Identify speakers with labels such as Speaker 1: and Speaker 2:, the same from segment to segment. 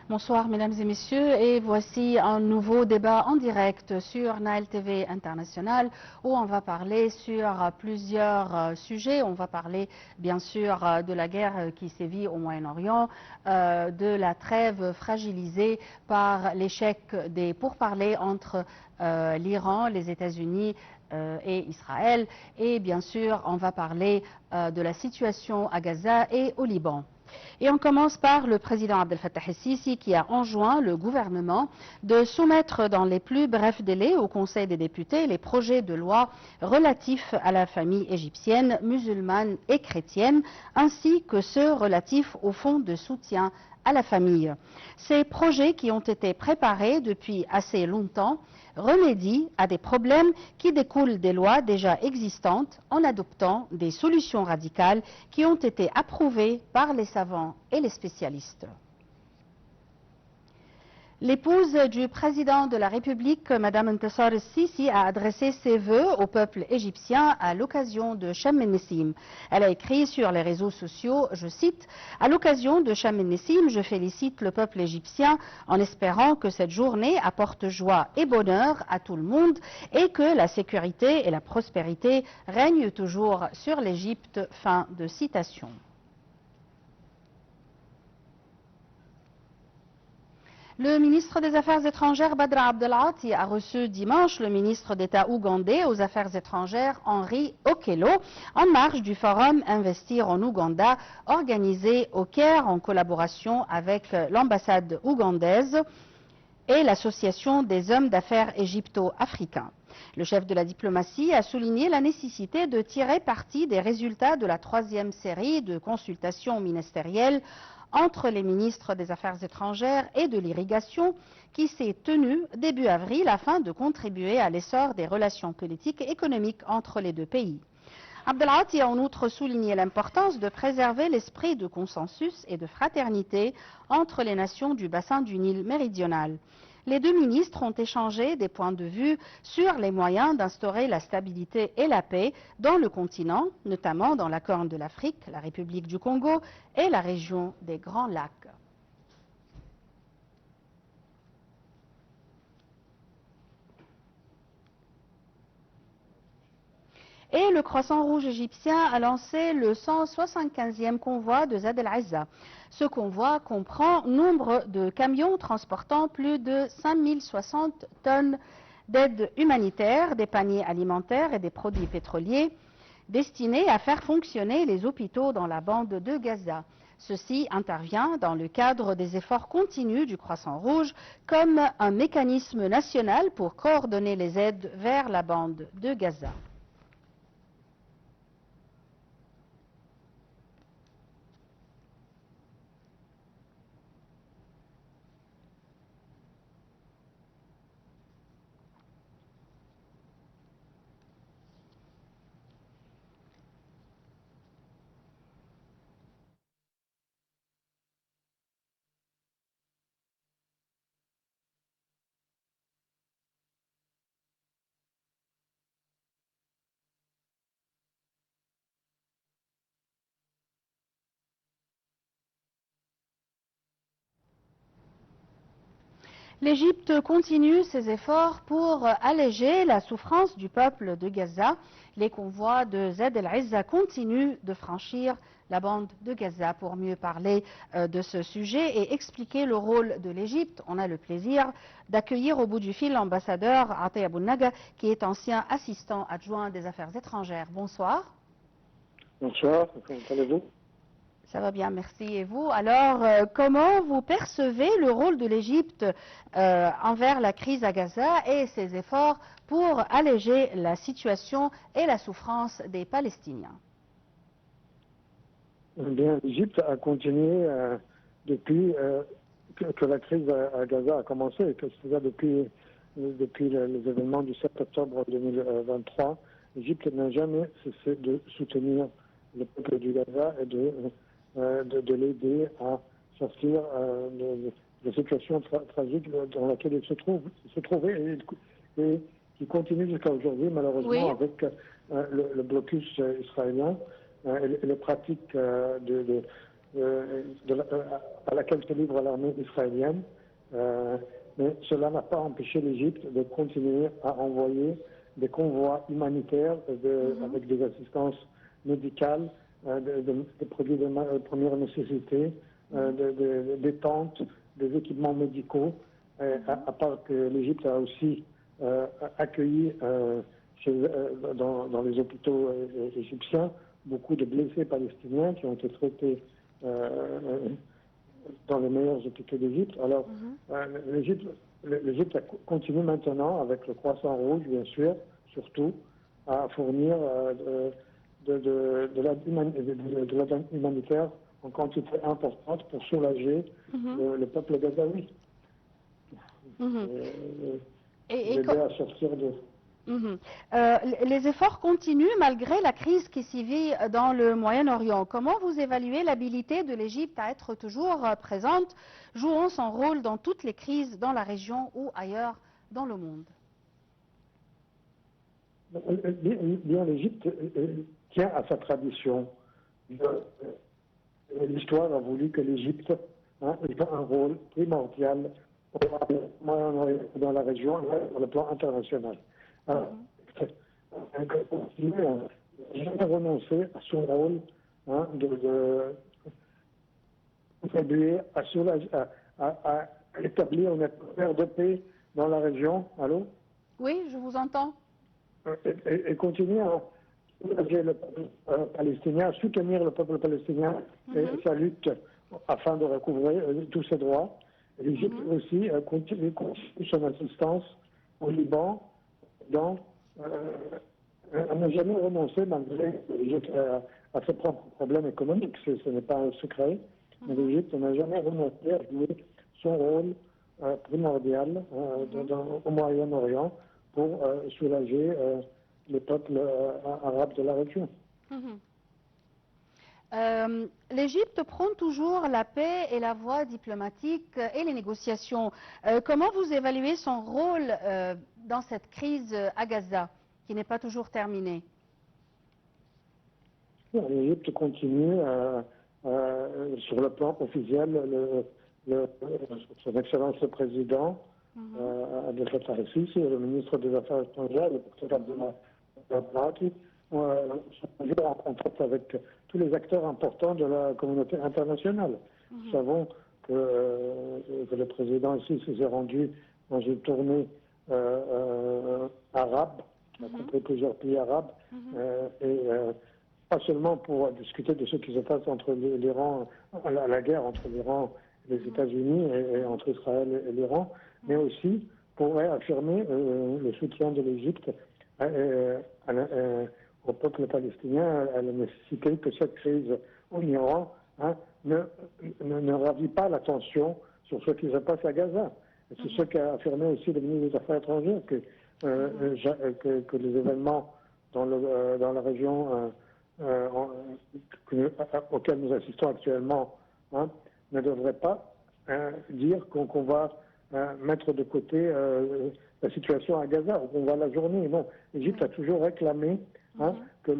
Speaker 1: Bonsoir mesdames et messieurs, et voici un nouveau débat en direct sur Nile TV International où on va parler sur plusieurs sujets. On va parler bien sûr de la guerre qui sévit au Moyen-Orient, de la trêve fragilisée par l'échec des pourparlers entre l'Iran, les États-Unis et Israël, et bien sûr on va parler de la situation à Gaza et au Liban. Et on commence par le président Abdel Fattah el-Sisi qui a enjoint le gouvernement de soumettre dans les plus brefs délais au Conseil des députés les projets de loi relatifs à la famille égyptienne, musulmane et chrétienne, ainsi que ceux relatifs au fonds de soutien à la famille. Ces projets qui ont été préparés depuis assez longtemps remédient à des problèmes qui découlent des lois déjà existantes en adoptant des solutions radicales qui ont été approuvées par les savants et les spécialistes. L'épouse du président de la République, Mme Intisar el-Sisi, a adressé ses vœux au peuple égyptien à l'occasion de Sham el-Nessim. Elle a écrit sur les réseaux sociaux, je cite, « À l'occasion de Sham el-Nessim, je félicite le peuple égyptien en espérant que cette journée apporte joie et bonheur à tout le monde et que la sécurité et la prospérité règnent toujours sur l'Égypte. » Fin de citation. Le ministre des Affaires étrangères Badr Abdel-Ati a reçu dimanche le ministre d'État ougandais aux Affaires étrangères Henry Okello en marge du forum Investir en Ouganda organisé au Caire en collaboration avec l'ambassade ougandaise et l'Association des hommes d'affaires égypto-africains. Le chef de la diplomatie a souligné la nécessité de tirer parti des résultats de la troisième série de consultations ministérielles entre les ministres des Affaires étrangères et de l'irrigation qui s'est tenue début avril afin de contribuer à l'essor des relations politiques et économiques entre les deux pays. Abdel-Ati a en outre souligné l'importance de préserver l'esprit de consensus et de fraternité entre les nations du bassin du Nil méridional. Les deux ministres ont échangé des points de vue sur les moyens d'instaurer la stabilité et la paix dans le continent, notamment dans la Corne de l'Afrique, la République du Congo et la région des Grands Lacs. Et le Croissant Rouge égyptien a lancé le 175e convoi de Zad el-Izza. Ce convoi comprend nombre de camions transportant plus de 5060 tonnes d'aide humanitaire, des paniers alimentaires et des produits pétroliers destinés à faire fonctionner les hôpitaux dans la bande de Gaza. Ceci intervient dans le cadre des efforts continus du Croissant Rouge comme un mécanisme national pour coordonner les aides vers la bande de Gaza. L'Égypte continue ses efforts pour alléger la souffrance du peuple de Gaza. Les convois de Zad el-Izza continuent de franchir la bande de Gaza. Pour mieux parler de ce sujet et expliquer le rôle de l'Égypte, on a le plaisir d'accueillir au bout du fil l'ambassadeur Atay Abou-Naga, qui est ancien assistant adjoint des Affaires étrangères. Bonsoir.
Speaker 2: Bonsoir, comment allez-vous?
Speaker 1: Ça va bien, merci. Et vous? Alors, comment vous percevez le rôle de l'Égypte envers la crise à Gaza et ses efforts pour alléger la situation et la souffrance des Palestiniens?
Speaker 2: Eh bien, l'Égypte a continué depuis que la crise à Gaza a commencé, c'est-à-dire depuis les événements du 7 octobre 2023. L'Égypte n'a jamais cessé de soutenir le peuple du Gaza et de l'aider à sortir de la situation tragique dans laquelle il se trouvait et qui continue jusqu'à aujourd'hui, malheureusement, oui, avec le blocus israélien et les pratiques à laquelle se livre l'armée israélienne. Mais cela n'a pas empêché l'Égypte de continuer à envoyer des convois humanitaires avec des assistances médicales, des produits de première nécessité, des tentes, des équipements médicaux, à part que l'Égypte a aussi accueilli dans les hôpitaux égyptiens beaucoup de blessés palestiniens qui ont été traités dans les meilleurs hôpitaux d'Égypte. Alors, l'Égypte continue maintenant, avec le Croissant Rouge, bien sûr, surtout, à fournir de l'aide humanitaire en quantité importante pour soulager le peuple gazaoui. Aider à sortir de...
Speaker 1: Les efforts continuent malgré la crise qui sévit dans le Moyen-Orient. Comment vous évaluez l'habilité de l'Égypte à être toujours présente, jouant son rôle dans toutes les crises dans la région ou ailleurs dans le monde?
Speaker 2: Bien, l'Égypte tient à sa tradition. L'histoire a voulu que l'Égypte ait un rôle primordial dans la région et sur le plan international. Elle n'a jamais renoncé à son rôle de contribuer à établir une atmosphère de paix dans la région. Allô?
Speaker 1: Oui, je vous entends.
Speaker 2: Et continuer à soulager le peuple palestinien, à soutenir le peuple palestinien et sa lutte afin de recouvrer tous ses droits. L'Égypte aussi continue son assistance au Liban. Donc, elle n'a jamais renoncé, malgré l'Égypte à ses propres problèmes économiques, ce n'est pas un secret, mais l'Égypte n'a jamais renoncé à jouer son rôle primordial au Moyen-Orient pour soulager les peuples arabes de la région.
Speaker 1: L'Égypte prône toujours la paix et la voie diplomatique et les négociations. Comment vous évaluez son rôle dans cette crise à Gaza, qui n'est pas toujours terminée?
Speaker 2: L'Égypte continue sur le plan officiel. Son Excellence le Président Abdel Fattah el-Sisi et le ministre des Affaires étrangères, le docteur Abdel sont toujours en contact avec tous les acteurs importants de la communauté internationale. Nous savons que le président ici s'est rendu dans une tournée arabe, qui a compris plusieurs pays arabes, et pas seulement pour discuter de ce qui se passe entre l'Iran, la guerre entre l'Iran et les États-Unis et entre Israël et l'Iran, mais aussi pour affirmer le soutien de l'Égypte au peuple palestinien, à la nécessité que cette crise en Iran ne ravit pas l'attention sur ce qui se passe à Gaza. C'est ce qu'a affirmé aussi le ministre des Affaires étrangères, que les événements dans la région auxquels nous assistons actuellement ne devraient pas dire qu'on va mettre de côté la situation à Gaza, ou qu'on va la journée. Non, l'Égypte a toujours réclamé que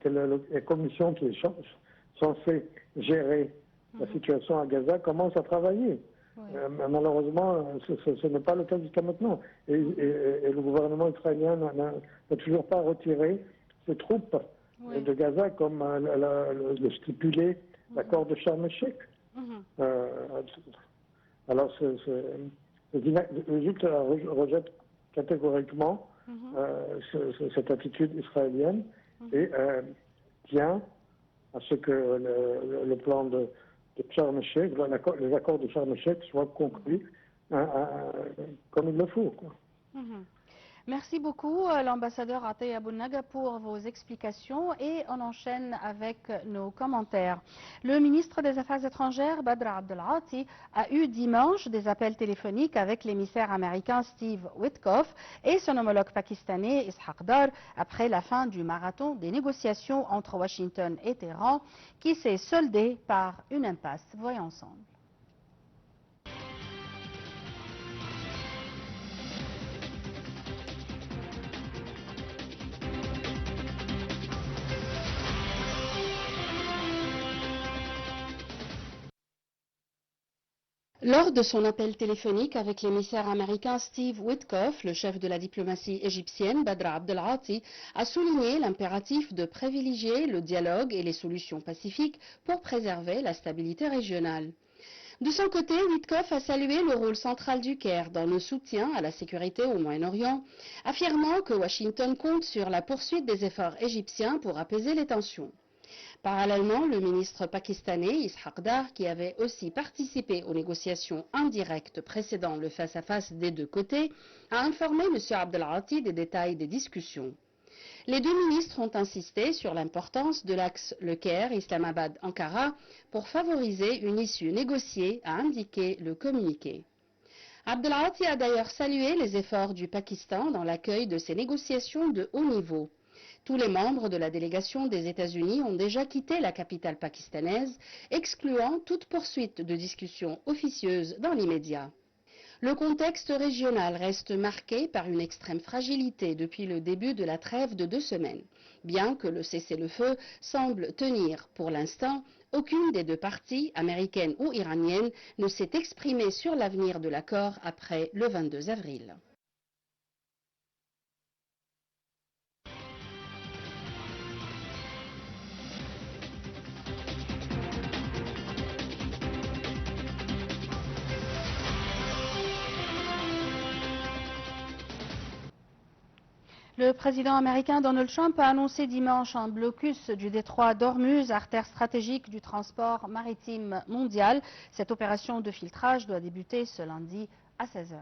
Speaker 2: la commission qui est censée gérer la situation à Gaza commence à travailler. Malheureusement, ce n'est pas le cas jusqu'à maintenant. Et le gouvernement israélien n'a toujours pas retiré ses troupes de Gaza comme le stipulé l'accord de Sharm el-Sheikh. Alors, l'Égypte rejette catégoriquement cette attitude israélienne et tient à ce que le plan de Sharm el-Sheikh, les accords de Sharm el-Sheikh soient conclus comme il le faut.
Speaker 1: Merci beaucoup, l'ambassadeur Atay Abounaga, pour vos explications, et on enchaîne avec nos commentaires. Le ministre des Affaires étrangères, Badr Abdel Ati, a eu dimanche des appels téléphoniques avec l'émissaire américain Steve Witkoff et son homologue pakistanais Ishaq Dar après la fin du marathon des négociations entre Washington et Téhéran qui s'est soldé par une impasse. Voyons ensemble. Lors de son appel téléphonique avec l'émissaire américain Steve Witkoff, le chef de la diplomatie égyptienne Badr Abdelghati a souligné l'impératif de privilégier le dialogue et les solutions pacifiques pour préserver la stabilité régionale. De son côté, Witkoff a salué le rôle central du Caire dans le soutien à la sécurité au Moyen-Orient, affirmant que Washington compte sur la poursuite des efforts égyptiens pour apaiser les tensions. Parallèlement, le ministre pakistanais Ishaq Dar, qui avait aussi participé aux négociations indirectes précédant le face-à-face des deux côtés, a informé M. Abdelghati des détails des discussions. Les deux ministres ont insisté sur l'importance de l'axe Le Caire-Islamabad-Ankara pour favoriser une issue négociée, a indiqué le communiqué. Abdelghati a d'ailleurs salué les efforts du Pakistan dans l'accueil de ces négociations de haut niveau. Tous les membres de la délégation des États-Unis ont déjà quitté la capitale pakistanaise, excluant toute poursuite de discussions officieuses dans l'immédiat. Le contexte régional reste marqué par une extrême fragilité depuis le début de la trêve de 2 semaines. Bien que le cessez-le-feu semble tenir pour l'instant, aucune des deux parties, américaine ou iranienne, ne s'est exprimée sur l'avenir de l'accord après le 22 avril. Le président américain Donald Trump a annoncé dimanche un blocus du détroit d'Ormuz, artère stratégique du transport maritime mondial. Cette opération de filtrage doit débuter ce lundi à 16 h.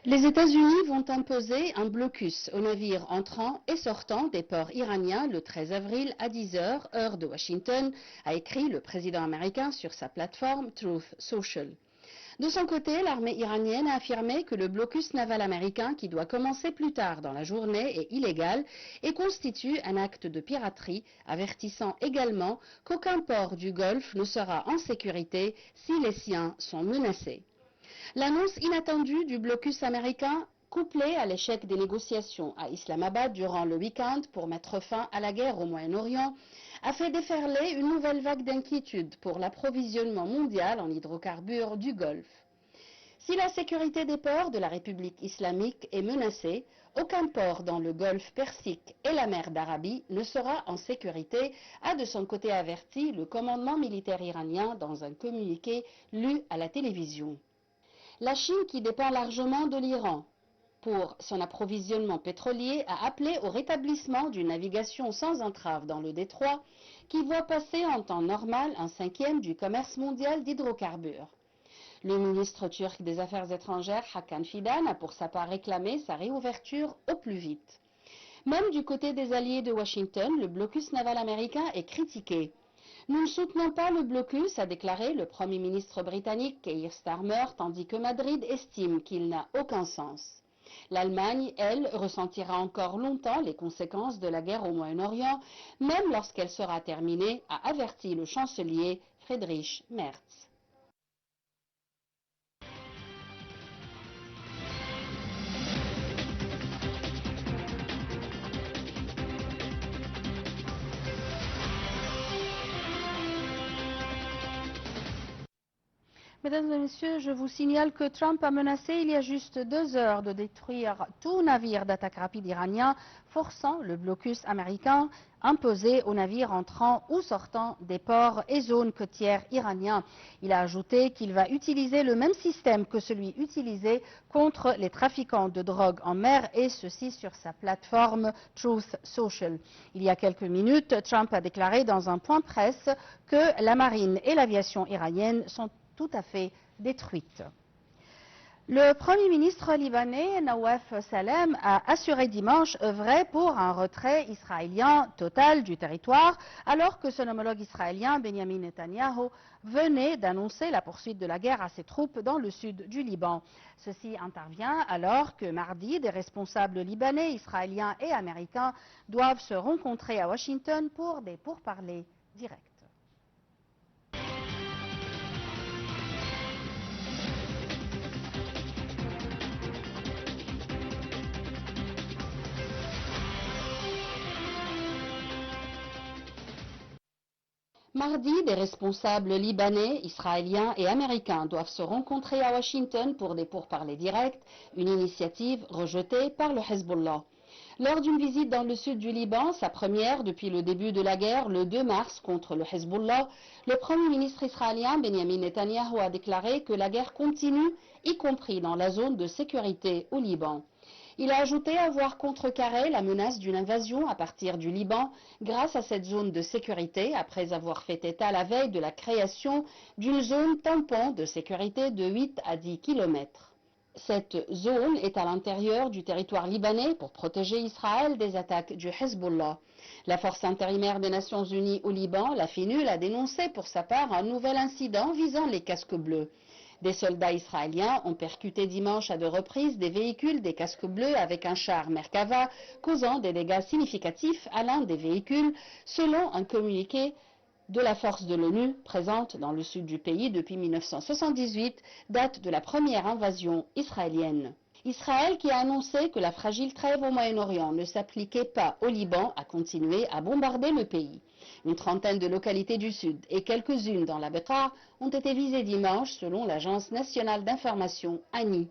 Speaker 1: Les États-Unis vont imposer un blocus aux navires entrant et sortant des ports iraniens le 13 avril à 10 h, heure de Washington, a écrit le président américain sur sa plateforme Truth Social. De son côté, l'armée iranienne a affirmé que le blocus naval américain, qui doit commencer plus tard dans la journée, est illégal et constitue un acte de piraterie, avertissant également qu'aucun port du Golfe ne sera en sécurité si les siens sont menacés. L'annonce inattendue du blocus américain, couplée à l'échec des négociations à Islamabad durant le week-end pour mettre fin à la guerre au Moyen-Orient, a fait déferler une nouvelle vague d'inquiétude pour l'approvisionnement mondial en hydrocarbures du Golfe. Si la sécurité des ports de la République islamique est menacée, aucun port dans le Golfe Persique et la mer d'Arabie ne sera en sécurité, a de son côté averti le commandement militaire iranien dans un communiqué lu à la télévision. La Chine, qui dépend largement de l'Iran pour son approvisionnement pétrolier, a appelé au rétablissement d'une navigation sans entrave dans le détroit, qui voit passer en temps normal un 5e du commerce mondial d'hydrocarbures. Le ministre turc des Affaires étrangères, Hakan Fidan, a pour sa part réclamé sa réouverture au plus vite. Même du côté des alliés de Washington, le blocus naval américain est critiqué. Nous ne soutenons pas le blocus, a déclaré le Premier ministre britannique Keir Starmer, tandis que Madrid estime qu'il n'a aucun sens. L'Allemagne, elle, ressentira encore longtemps les conséquences de la guerre au Moyen-Orient, même lorsqu'elle sera terminée, a averti le chancelier Friedrich Merz. Mesdames et messieurs, je vous signale que Trump a menacé il y a juste 2 heures de détruire tout navire d'attaque rapide iranien, forçant le blocus américain imposé aux navires entrant ou sortant des ports et zones côtières iraniens. Il a ajouté qu'il va utiliser le même système que celui utilisé contre les trafiquants de drogue en mer, et ceci sur sa plateforme Truth Social. Il y a quelques minutes, Trump a déclaré dans un point presse que la marine et l'aviation iranienne sont tout à fait détruite. Le Premier ministre libanais, Nawaf Salem, a assuré dimanche œuvrer pour un retrait israélien total du territoire, alors que son homologue israélien, Benjamin Netanyahou, venait d'annoncer la poursuite de la guerre à ses troupes dans le sud du Liban. Ceci intervient alors que mardi, des responsables libanais, israéliens et américains doivent se rencontrer à Washington pour des pourparlers directs. Mardi, des responsables libanais, israéliens et américains doivent se rencontrer à Washington pour des pourparlers directs, une initiative rejetée par le Hezbollah. Lors d'une visite dans le sud du Liban, sa première depuis le début de la guerre, le 2 mars, contre le Hezbollah, le Premier ministre israélien Benjamin Netanyahu a déclaré que la guerre continue, y compris dans la zone de sécurité au Liban. Il a ajouté avoir contrecarré la menace d'une invasion à partir du Liban grâce à cette zone de sécurité, après avoir fait état la veille de la création d'une zone tampon de sécurité de 8 à 10 kilomètres. Cette zone est à l'intérieur du territoire libanais pour protéger Israël des attaques du Hezbollah. La force intérimaire des Nations Unies au Liban, la FINUL, a dénoncé pour sa part un nouvel incident visant les casques bleus. Des soldats israéliens ont percuté dimanche à 2 reprises des véhicules des casques bleus avec un char Merkava, causant des dégâts significatifs à l'un des véhicules, selon un communiqué de la force de l'ONU présente dans le sud du pays depuis 1978, date de la première invasion israélienne. Israël, qui a annoncé que la fragile trêve au Moyen-Orient ne s'appliquait pas au Liban, a continué à bombarder le pays. Une trentaine de localités du sud et quelques-unes dans la Bekaa ont été visées dimanche selon l'agence nationale d'information ANI.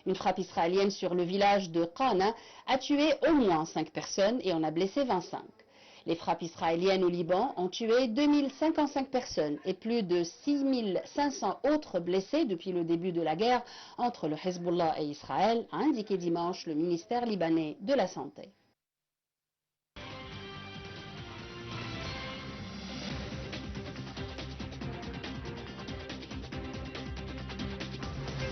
Speaker 1: Une frappe israélienne sur le village de Qana a tué au moins 5 personnes et en a blessé 25. Les frappes israéliennes au Liban ont tué 2055 personnes et plus de 6500 autres blessés depuis le début de la guerre entre le Hezbollah et Israël, a indiqué dimanche le ministère libanais de la Santé.